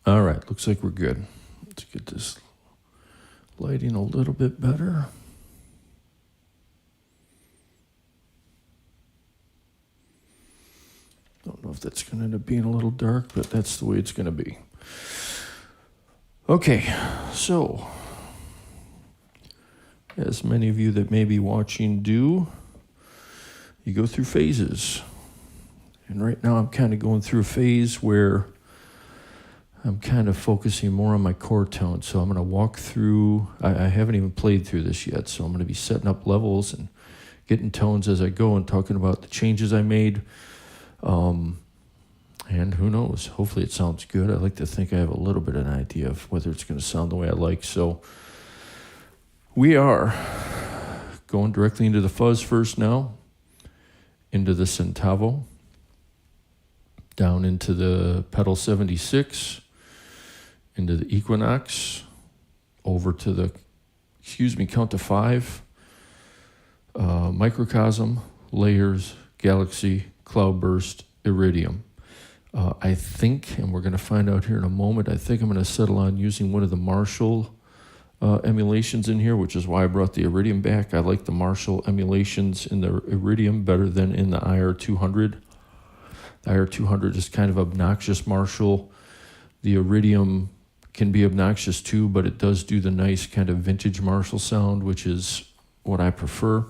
All right, looks like we're good. Let's get this lighting a little bit better. Don't know if that's going to end up being a little dark, but that's the way it's going to be. Okay, so as many of you that may be watching do, you go through phases. And right now I'm kind of going through a phase where I'm kind of focusing more on my core tone. So I'm going to walk through, I haven't even played through this yet, so I'm going to be setting up levels and getting tones as I go and talking about the changes I made. And who knows, hopefully it sounds good. I like to think I have a little bit of an idea of whether it's going to sound the way I like. So we are going directly into the fuzz first now, into the centavo, down into the pedal 76, into the equinox, over to the, count to 5, microcosm, layers, galaxy, cloudburst, iridium. I think, and we're going to find out here in a moment, I think I'm going to settle on using one of the Marshall emulations in here, which is why I brought the iridium back. I like the Marshall emulations in the iridium better than in the IR200. The IR200 is kind of obnoxious Marshall. The iridium can be obnoxious too, but it does do the nice kind of vintage Marshall sound, which is what I prefer.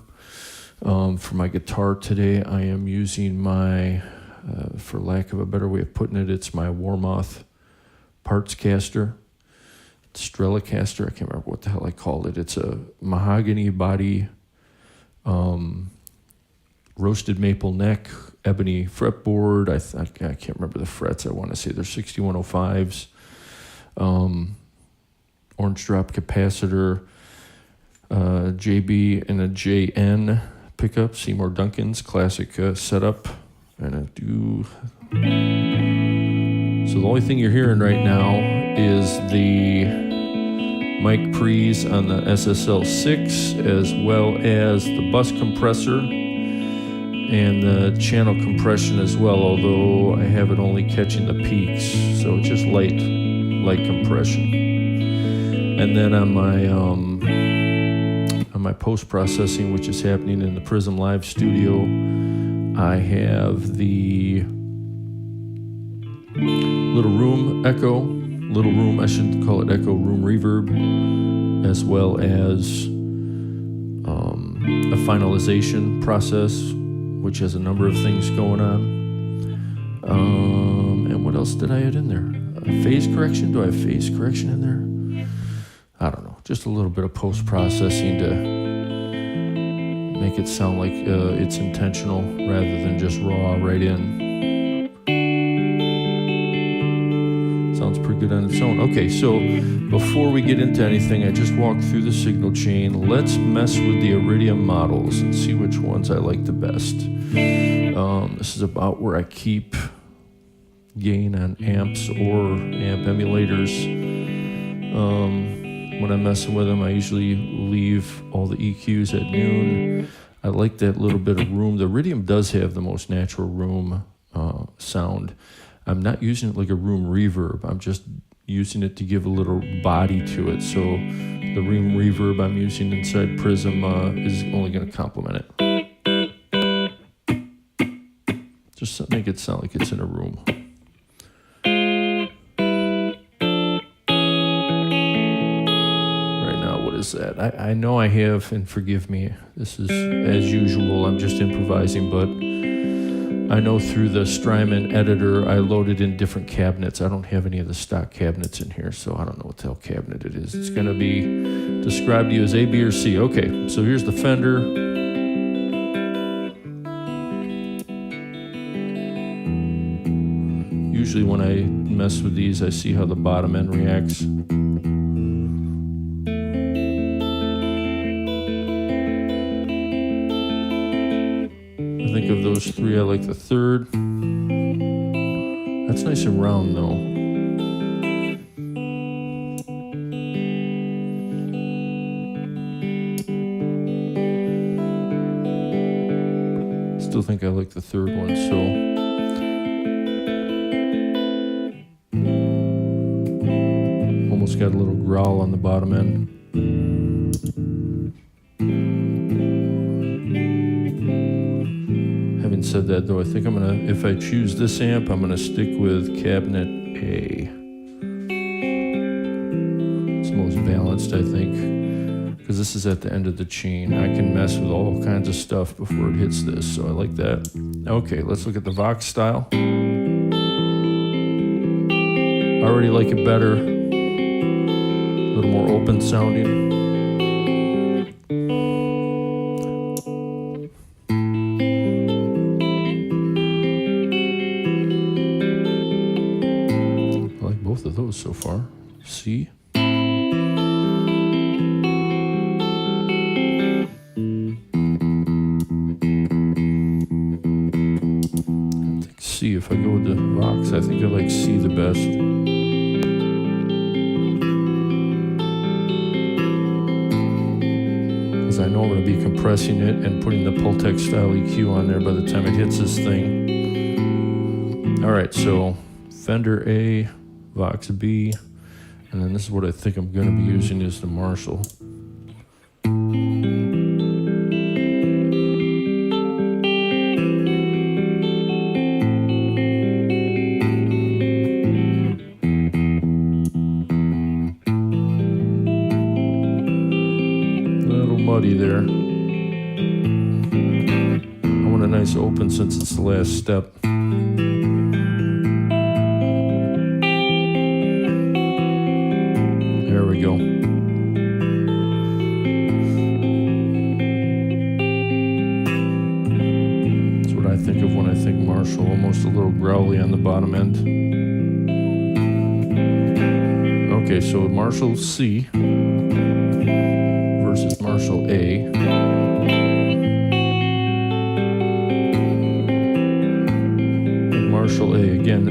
For my guitar today, I am using my, for lack of a better way of putting it, it's my Warmoth parts caster, Strelicaster. I can't remember what the hell I called it. It's a mahogany body, roasted maple neck, ebony fretboard. I can't remember the frets. I want to say they're 6105s. Orange drop capacitor, JB and a JN pickup, Seymour Duncan's classic setup. And I do. So the only thing you're hearing right now is the mic pre's on the SSL6, as well as the bus compressor and the channel compression as well, although I have it only catching the peaks, so just light compression. And then on my post-processing, which is happening in the Prism Live studio, I have the Little Room, I shouldn't call it Echo, Room Reverb, as well as a finalization process, which has a number of things going on. And what else did I add in there? Phase correction? Do I have phase correction in there? I don't know. Just a little bit of post-processing to make it sound like it's intentional rather than just raw right in. Sounds pretty good on its own. Okay, so before we get into anything, I just walked through the signal chain. Let's mess with the Iridium models and see which ones I like the best. This is about where I keep gain on amps or amp emulators. When I'm messing with them, I usually leave all the EQs at noon. I like that little bit of room. The Iridium does have the most natural room sound. I'm not using it like a room reverb. I'm just using it to give a little body to it. So the room reverb I'm using inside Prism is only going to complement it. Just to make it sound like it's in a room. That I know I have, and forgive me, this is as usual, I'm just improvising, but I know through the Strymon editor I loaded in different cabinets. I don't have any of the stock cabinets in here, so I don't know what the hell cabinet it is. It's going to be described to you as A, B, or C. Okay, so here's the Fender. Usually when I mess with these, I see how the bottom end reacts. Of those three, I like the third. That's nice and round though. Still think I like the third one, so almost got a little growl on the bottom end. Having said that though, I think I'm gonna, if I choose this amp, I'm gonna stick with cabinet A. It's the most balanced, I think, because this is at the end of the chain. I can mess with all kinds of stuff before it hits this, so I like that. Okay, let's look at the Vox style. I already like it better, a little more open sounding. I like both of those so far. C. C, if I go with the Vox, I think I like C the best. I know I'm going to be compressing it and putting the Pultec style EQ on there by the time it hits this thing. All right, so Fender A, Vox B, and then this is what I think I'm going to be using is the Marshall. Muddy there. I want a nice open since it's the last step. There we go. That's what I think of when I think Marshall, almost a little growly on the bottom end. Okay, so Marshall C versus Marshall A. Marshall A, again,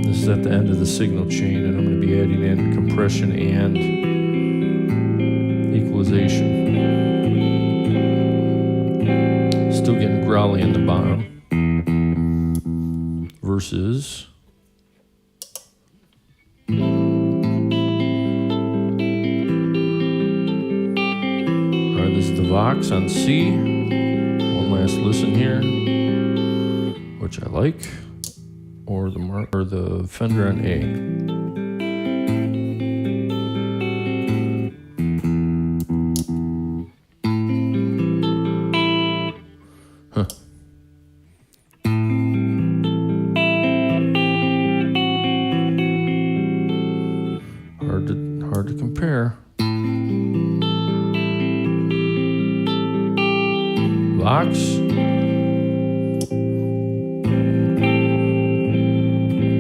this is at the end of the signal chain, and I'm going to be adding in compression and equalization. Still getting growly in the bottom. Versus Vox on C. One last listen here, which I like, or the Fender on A. Huh. Hard to compare. Vox.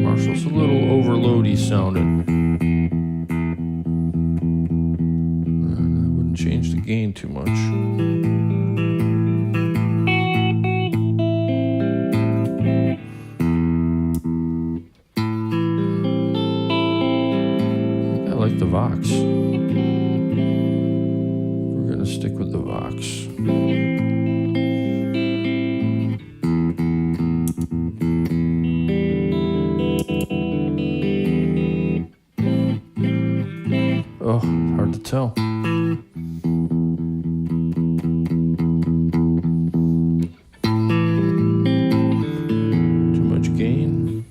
Marshall's a little overloady sounding. I wouldn't change the gain too much. I like the Vox. We're gonna stick with the Vox. Oh, hard to tell. Too much gain.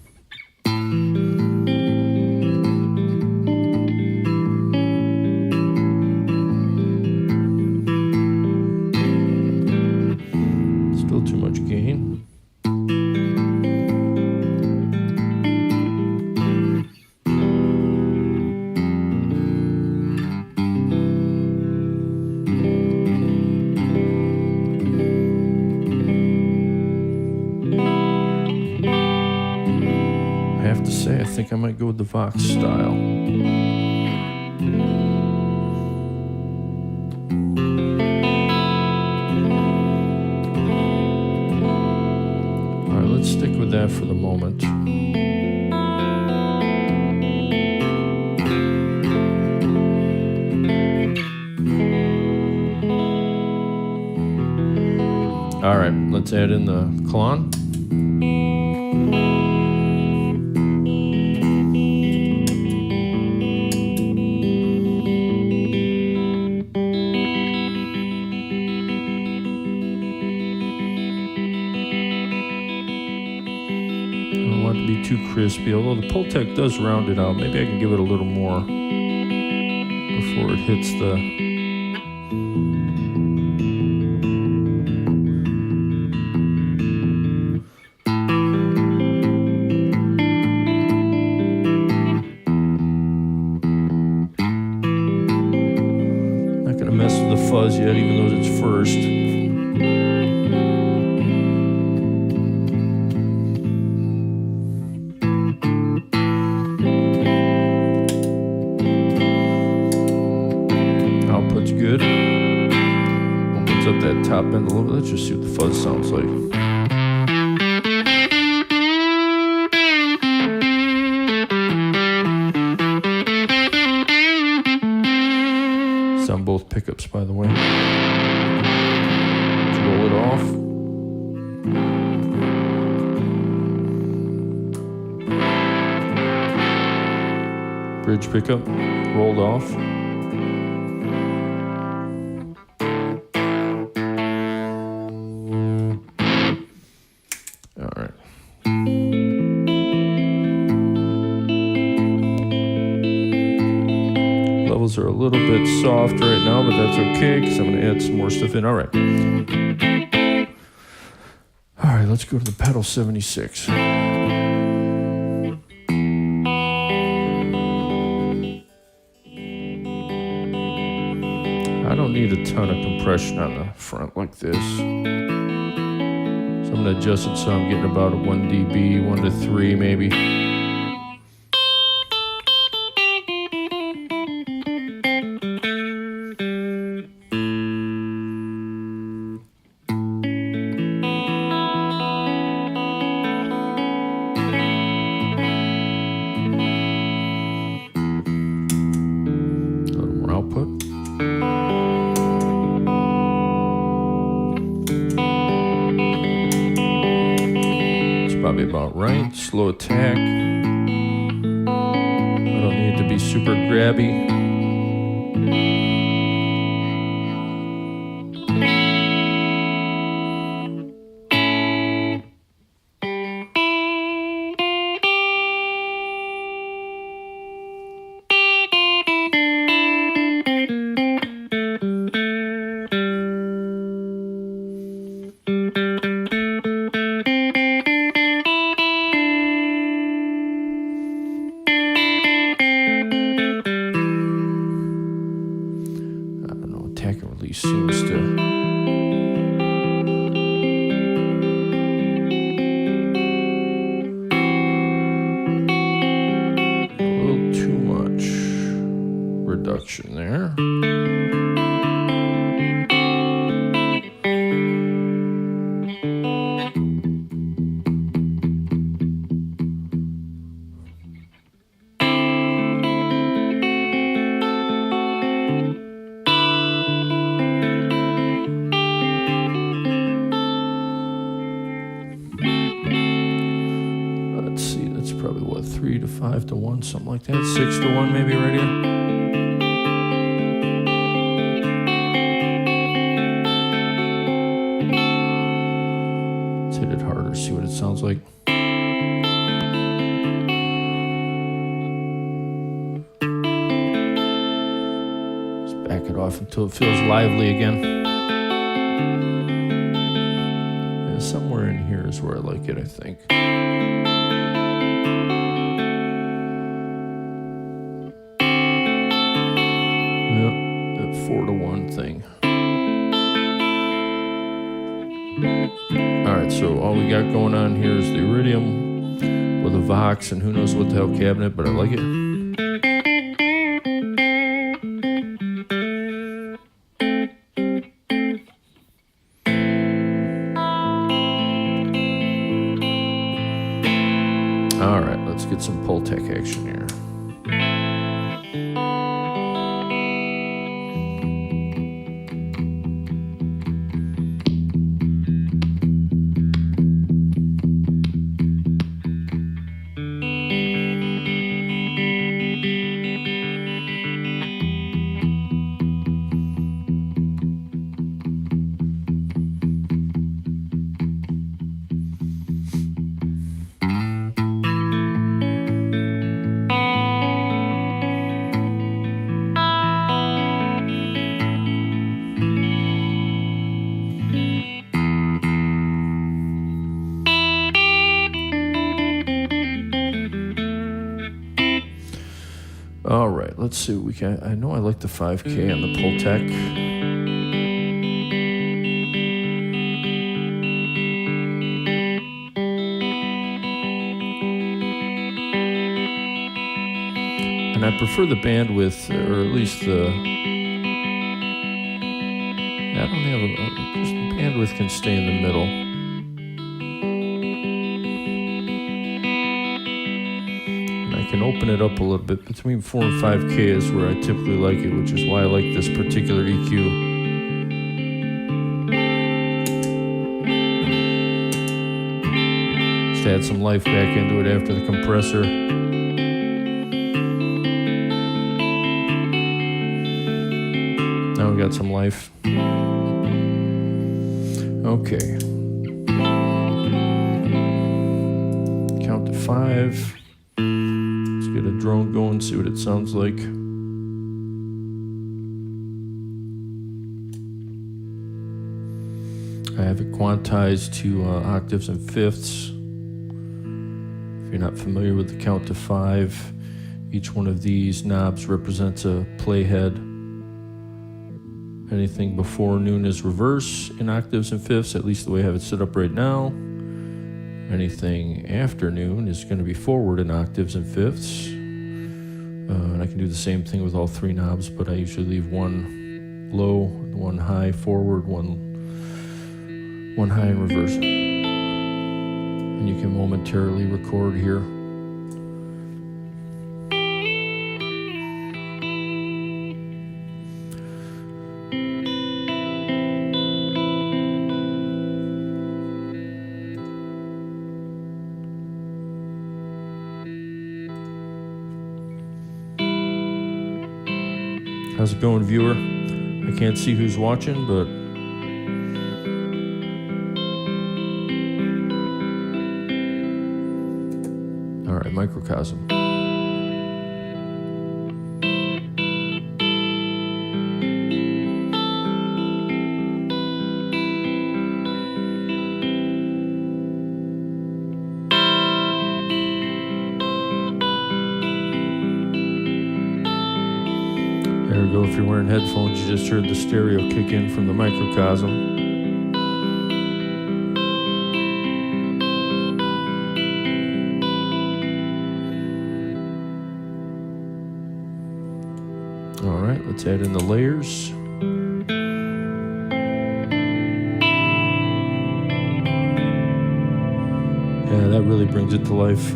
Still too much gain. I have to say, I think I might go with the Vox style. All right, let's stick with that for the moment. All right, let's add in the Klon. crispy, although the Pultec does round it out. Maybe I can give it a little more before it hits the... Not going to mess with the fuzz yet, even though it's first. Good. Opens up that top end a little bit. Let's just see what the fuzz sounds like. It's on both pickups, by the way. Let's roll it off. Bridge pickup, rolled off. Levels are a little bit soft right now, but that's okay because I'm going to add some more stuff in. All right, let's go to the pedal 76. I don't need a ton of compression on the front like this. So I'm going to adjust it so I'm getting about a 1 dB, 1 to 3 maybe. Output. It's probably about right. Slow attack. I don't need it to be super grabby. Attack and release seems to a little too much reduction there. Probably what, 3 to 5 to 1, something like that. 6 to 1 maybe right here. Let's hit it harder, see what it sounds like. Let's back it off until it feels lively again. Yeah, somewhere in here is where I like it, I think. Yep, that 4 to 1 thing. All right, so all we got going on here is the Iridium with a Vox and who knows what the hell cabinet, but I like it. All right, let's get some Pultec action here. All right, let's see what we can. I know I like the 5K on the Pultec. And I prefer the bandwidth, or at least the. I don't have just the bandwidth can stay in the middle. And I can open it up a little bit. Between 4 and 5K is where I typically like it, which is why I like this particular EQ. Just add some life back into it after the compressor. Now we got some life. Okay. Count to 5. Let's get a drone going, see what it sounds like. I have it quantized to octaves and fifths. If you're not familiar with the count to 5, each one of these knobs represents a playhead. Anything before noon is reverse in octaves and fifths, at least the way I have it set up right now. Anything after noon is going to be forward in octaves and fifths. And I can do the same thing with all 3 knobs, but I usually leave one low, one high forward, one high in reverse. And you can momentarily record here. How's it going, viewer? I can't see who's watching, but all right, microcosm. There we go. If you're wearing headphones, you just heard the stereo kick in from the microcosm. All right, let's add in the layers. Yeah, that really brings it to life.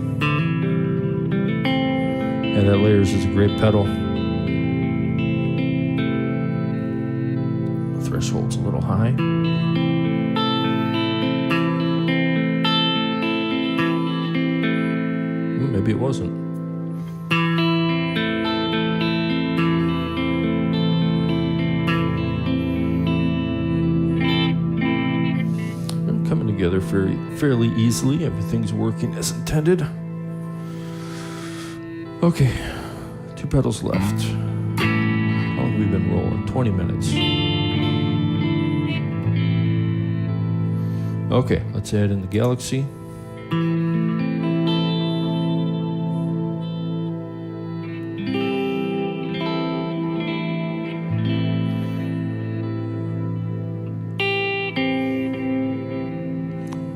Yeah, that layers is a great pedal. Threshold's a little high. Maybe it wasn't. Coming together fairly easily. Everything's working as intended. Okay, 2 pedals left. How long have we been rolling? 20 minutes. Okay, let's add in the Galaxy. A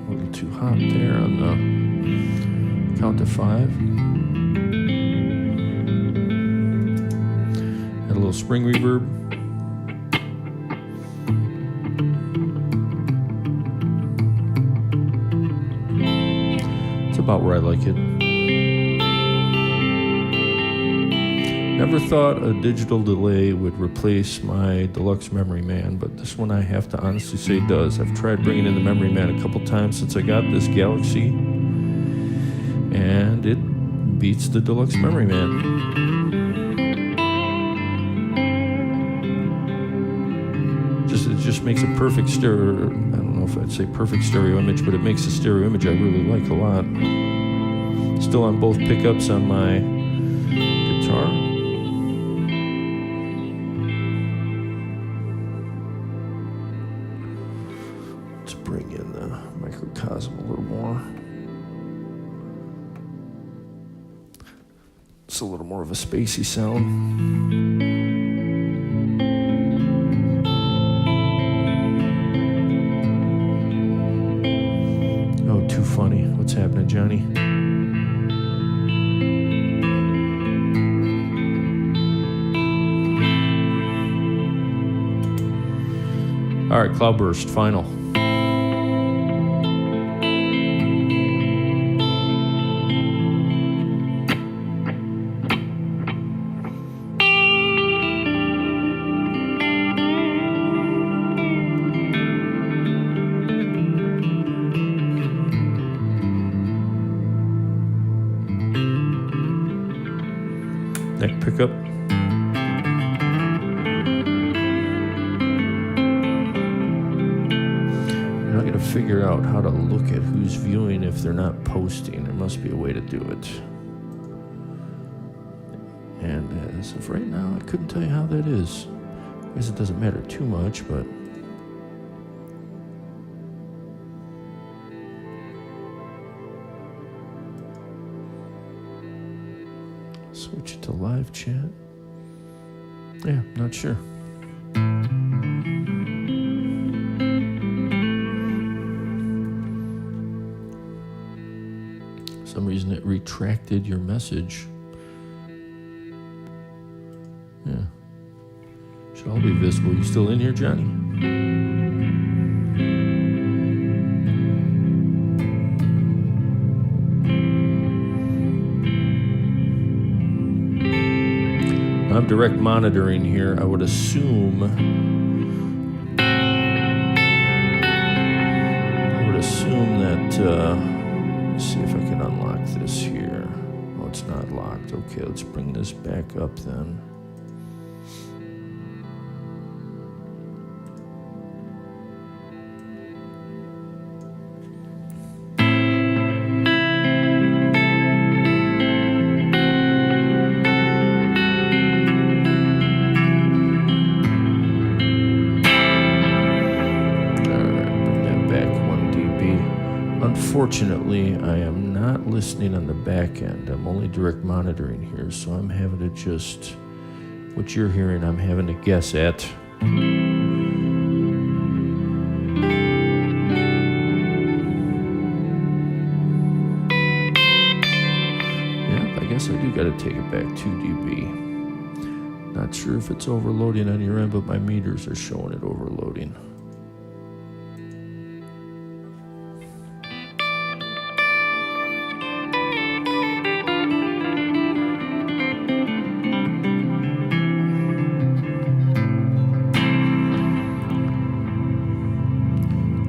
little too hot there on the count to 5. Add a little spring reverb. About where I like it. Never thought a digital delay would replace my deluxe Memory Man, but this one I have to honestly say does. I've tried bringing in the Memory Man a couple times since I got this Galaxy, and it beats the deluxe Memory Man. It just makes a perfect stereo. I don't know if I'd say perfect stereo image, but it makes a stereo image I really like a lot. Still on both pickups on my guitar. Let's bring in the microcosm a little more. That's a little more of a spacey sound. Oh, too funny. What's happening, Johnny? All right, Cloudburst, final. Neck pickup. I got to figure out how to look at who's viewing if they're not posting. There must be a way to do it. And as of right now, I couldn't tell you how that is. I guess it doesn't matter too much, but switch it to live chat. Yeah, not sure. For some reason it retracted your message. Yeah. Should all be visible. You still in here, Johnny? I'm direct monitoring here. I would assume that let's see if I can unlock this here. Oh, it's not locked. Okay, let's bring this back up then. Unfortunately, I am not listening on the back end. I'm only direct monitoring here, so I'm having to just, what you're hearing, I'm having to guess at. Yep, I guess I do got to take it back 2 dB. Not sure if it's overloading on your end, but my meters are showing it overloading.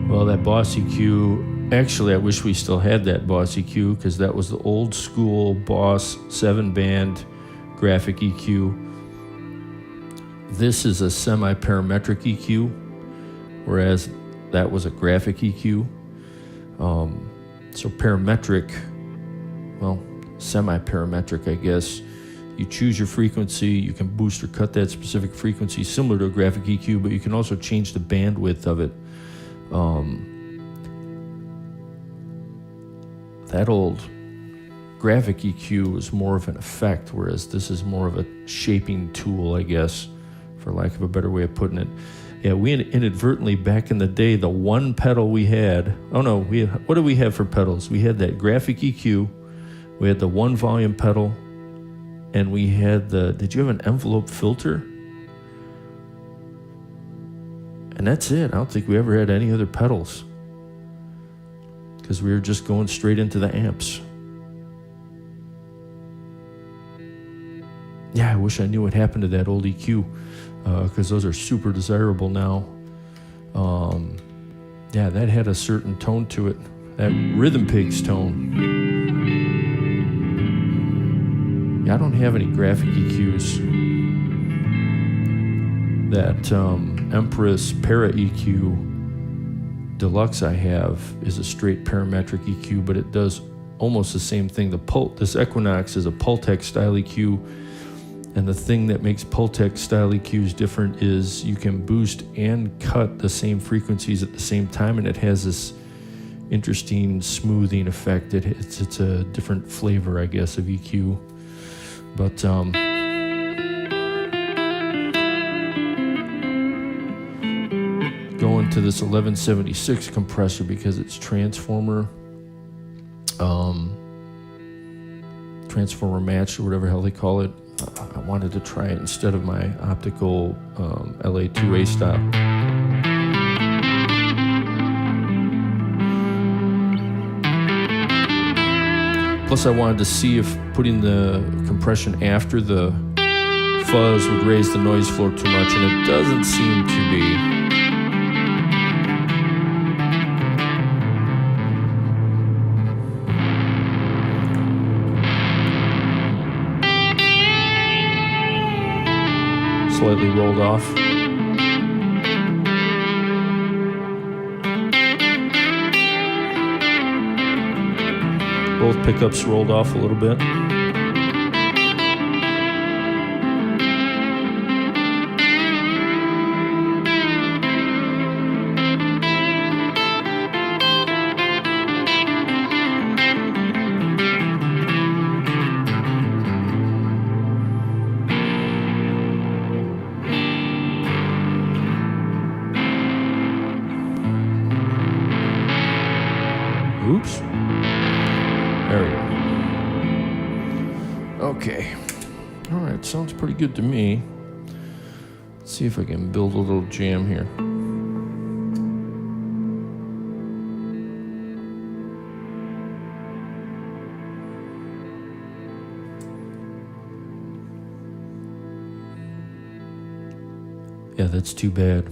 Well, that Boss EQ, actually I wish we still had that Boss EQ because that was the old school Boss 7-band graphic EQ. This is a semi-parametric EQ, whereas that was a graphic EQ. So parametric, well, semi-parametric, I guess. You choose your frequency, you can boost or cut that specific frequency similar to a graphic EQ, but you can also change the bandwidth of it. That old graphic EQ was more of an effect, whereas this is more of a shaping tool, I guess, for lack of a better way of putting it. Yeah, we inadvertently, back in the day, the one pedal we had, what did we have for pedals? We had that graphic EQ, we had the one volume pedal, and we had did you have an envelope filter? And that's it. I don't think we ever had any other pedals because we were just going straight into the amps. Yeah, I wish I knew what happened to that old EQ because those are super desirable now. Yeah, that had a certain tone to it, that Rhythm Pigs tone. Yeah, I don't have any graphic EQs. That Empress Para EQ Deluxe I have is a straight parametric EQ, but it does almost the same thing. This Equinox is a Pultec style EQ, and the thing that makes Pultec style EQs different is you can boost and cut the same frequencies at the same time, and it has this interesting smoothing effect. It's a different flavor, I guess, of EQ. But going to this 1176 compressor because it's transformer match or whatever hell they call it. I wanted to try it instead of my optical LA2A style. Plus I wanted to see if putting the compression after the fuzz would raise the noise floor too much, and it doesn't seem to be. Slightly rolled off. Both pickups rolled off a little bit. Oops. There we go. Okay. All right, sounds pretty good to me. Let's see if I can build a little jam here. Yeah, that's too bad.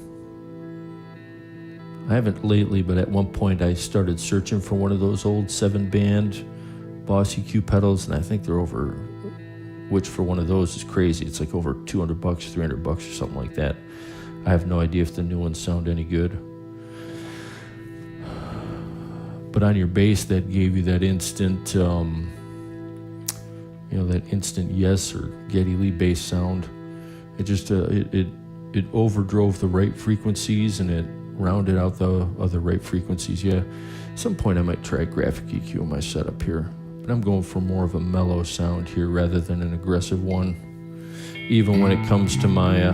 I haven't lately, but at one point I started searching for one of those old 7-band Boss EQ pedals, and I think they're over, which for one of those is crazy. It's like over $200, $300 or something like that. I have no idea if the new ones sound any good. But on your bass, that gave you that instant, that instant yes or Geddy Lee bass sound. It just, it overdrove the right frequencies, and it rounded out the other right frequencies. Yeah, at some point I might try graphic EQ in my setup here, but I'm going for more of a mellow sound here rather than an aggressive one. Even when it comes to my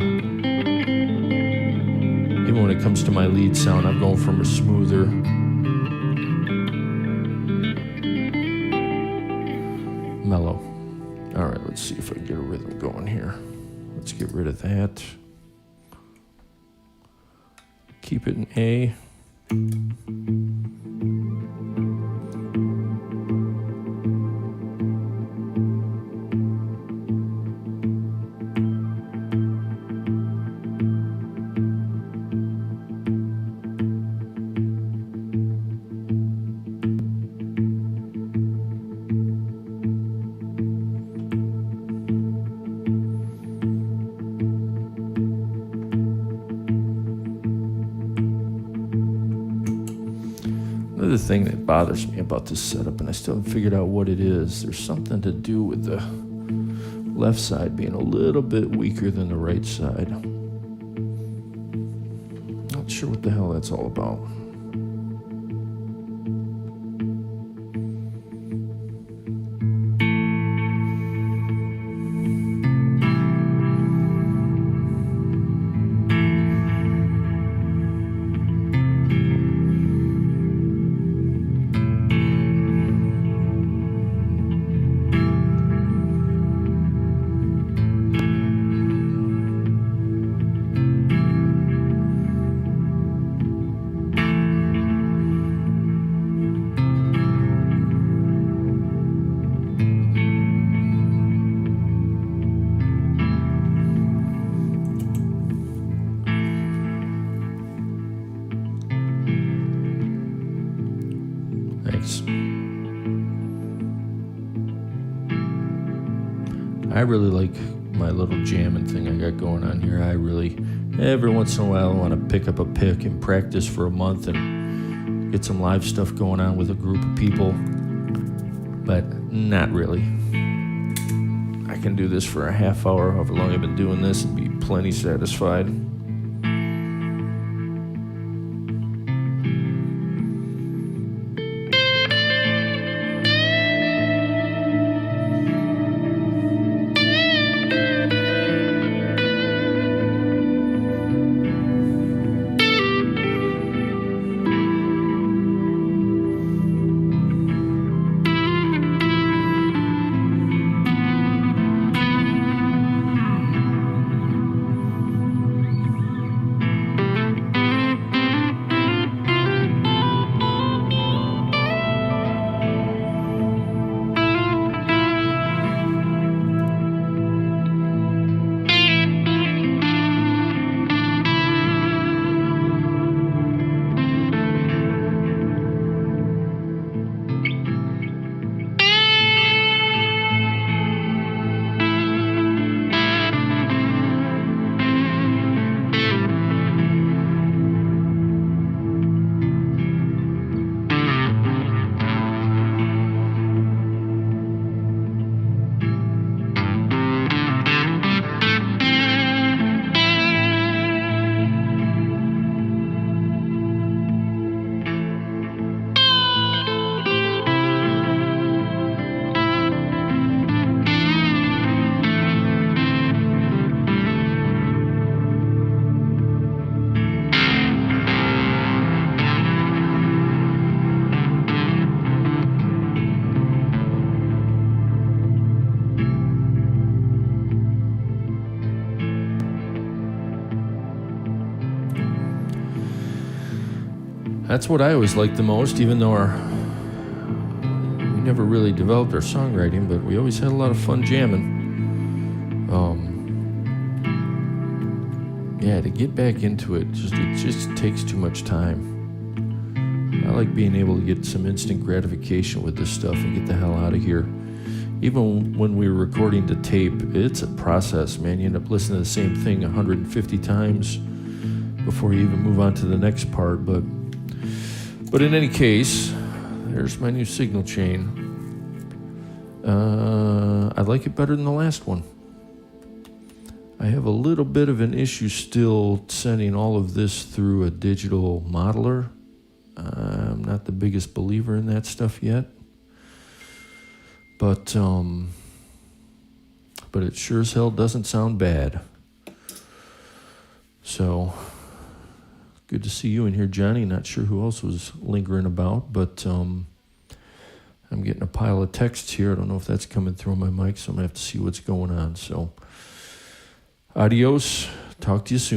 lead sound, I'm going from a smoother, mellow. All right, let's see if I can get a rhythm going here. Let's get rid of that. Keep it in A. Another thing that bothers me about this setup, and I still haven't figured out what it is, there's something to do with the left side being a little bit weaker than the right side. Not sure what the hell that's all about. Thanks. I really like my little jamming thing I got going on here. Every once in a while I want to pick up a pick and practice for a month and get some live stuff going on with a group of people, but not really. I can do this for a half hour, however long I've been doing this, and be plenty satisfied. That's what I always liked the most, even though we never really developed our songwriting, but we always had a lot of fun jamming. Yeah, to get back into it just takes too much time. I like being able to get some instant gratification with this stuff and get the hell out of here. Even when we were recording to tape, it's a process, man. You end up listening to the same thing 150 times before you even move on to the next part. But in any case, there's my new signal chain. I like it better than the last one. I have a little bit of an issue still sending all of this through a digital modeler. I'm not the biggest believer in that stuff yet. But it sure as hell doesn't sound bad. So, good to see you in here, Johnny. Not sure who else was lingering about, but I'm getting a pile of texts here. I don't know if that's coming through my mic, so I'm going to have to see what's going on. So, adios. Talk to you soon.